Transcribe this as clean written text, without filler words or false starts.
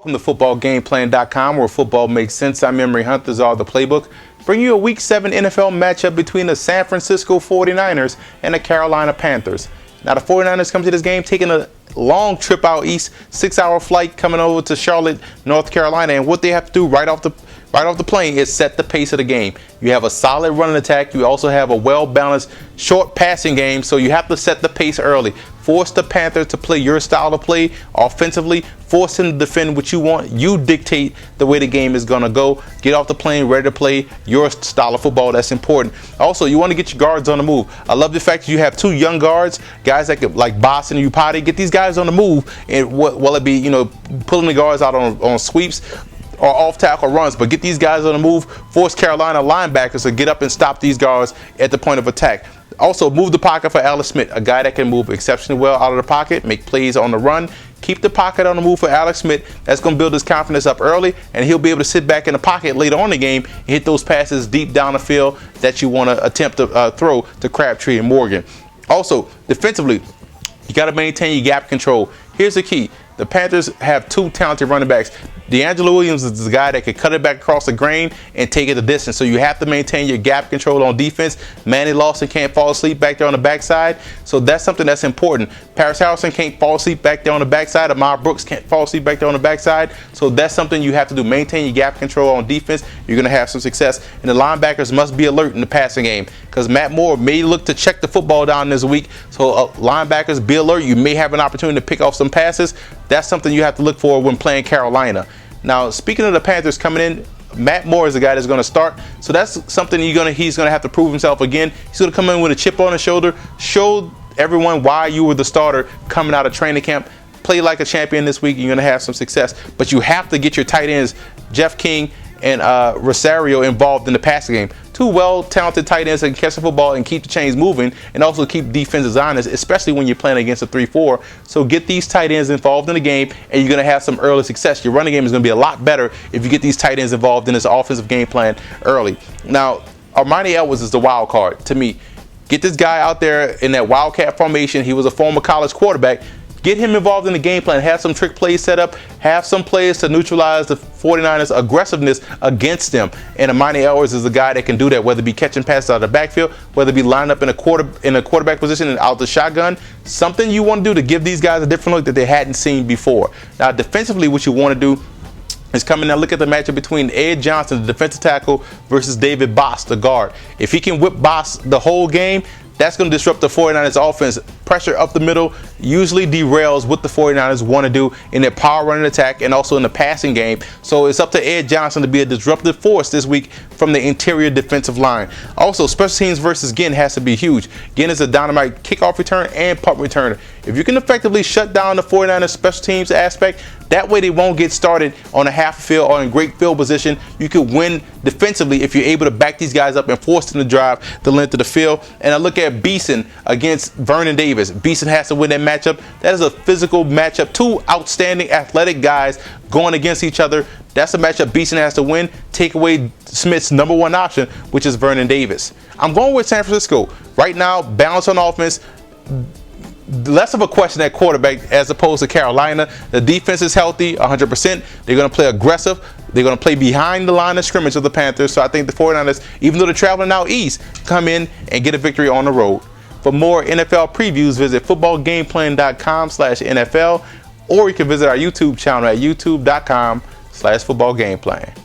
Welcome to footballgameplan.com, where football makes sense. I'm Emory Hunters, all the playbook. Bring you a Week 7 NFL matchup between the San Francisco 49ers and the Carolina Panthers. Now, the 49ers come to this game taking a long trip out east, 6-hour flight coming over to Charlotte, North Carolina, and what they have to do right off the plane is set the pace of the game. You have a solid running attack. You also have a well-balanced short passing game, so you have to set the pace early. Force the Panthers to play your style of play offensively. Force them to defend what you want. You dictate the way the game is going to go. Get off the plane ready to play your style of football. That's important. Also, you want to get your guards on the move. I love the fact that you have two young guards, guys that could, like Boston and Upati. Get these guys on the move, and will it be, pulling the guards out on sweeps or off tackle runs, but get these guys on the move. Force Carolina linebackers to get up and stop these guards at the point of attack. Also, move the pocket for Alex Smith, a guy that can move exceptionally well out of the pocket, make plays on the run. Keep the pocket on the move for Alex Smith. That's going to build his confidence up early, and he'll be able to sit back in the pocket later on in the game and hit those passes deep down the field that you want to attempt to throw to Crabtree and Morgan. Also, defensively, you got to maintain your gap control. Here's the key. The Panthers have two talented running backs. DeAngelo Williams is the guy that can cut it back across the grain and take it the distance. So you have to maintain your gap control on defense. Manny Lawson can't fall asleep back there on the backside. So that's something that's important. Paris Harrison can't fall asleep back there on the backside. Amar Brooks can't fall asleep back there on the backside. So that's something you have to do. Maintain your gap control on defense. You're going to have some success. And the linebackers must be alert in the passing game, because Matt Moore may look to check the football down this week. So linebackers, be alert. You may have an opportunity to pick off some passes. That's something you have to look for when playing Carolina. Now, speaking of the Panthers coming in, Matt Moore is the guy that's going to start. So that's something he's going to have to prove himself again. He's going to come in with a chip on his shoulder, show everyone why you were the starter coming out of training camp. Play like a champion this week. You're going to have some success. But you have to get your tight ends, Jeff King and Rosario, involved in the passing game. Two well-talented tight ends that can catch the football and keep the chains moving, and also keep defenses honest, especially when you're playing against a 3-4. So get these tight ends involved in the game, and you're going to have some early success. Your running game is going to be a lot better if you get these tight ends involved in this offensive game plan early. Now, Armani Edwards is the wild card to me. Get this guy out there in that wildcat formation. He was a former college quarterback. Get him involved in the game plan. Have some trick plays set up. Have some plays to neutralize the 49ers' aggressiveness against them. And Amani Edwards is the guy that can do that, whether it be catching passes out of the backfield, whether it be lined up in a quarterback position and out the shotgun. Something you want to do to give these guys a different look that they hadn't seen before. Now, defensively, what you want to do is come in and look at the matchup between Ed Johnson, the defensive tackle, versus David Boss, the guard. If he can whip Boss the whole game, that's going to disrupt the 49ers offense. Pressure up the middle usually derails what the 49ers want to do in their power running attack and also in the passing game. So it's up to Ed Johnson to be a disruptive force this week from the interior defensive line. Also, special teams versus Ginn has to be huge. Ginn is a dynamite kickoff return and punt returner. If you can effectively shut down the 49ers special teams aspect, that way they won't get started on a half field or in great field position. You could win defensively if you're able to back these guys up and force them to drive the length of the field. And I look at Beeson against Vernon Davis. Beeson has to win that matchup. That is a physical matchup. Two outstanding athletic guys going against each other. That's a matchup Beeson has to win. Take away Smith's number one option, which is Vernon Davis. I'm going with San Francisco. Right now, balance on offense. Less of a question at quarterback as opposed to Carolina. The defense is healthy, 100%. They're going to play aggressive. They're going to play behind the line of scrimmage of the Panthers. So I think the 49ers, even though they're traveling out east, come in and get a victory on the road. For more NFL previews, visit footballgameplan.com/NFL, or you can visit our YouTube channel at youtube.com/footballgameplan.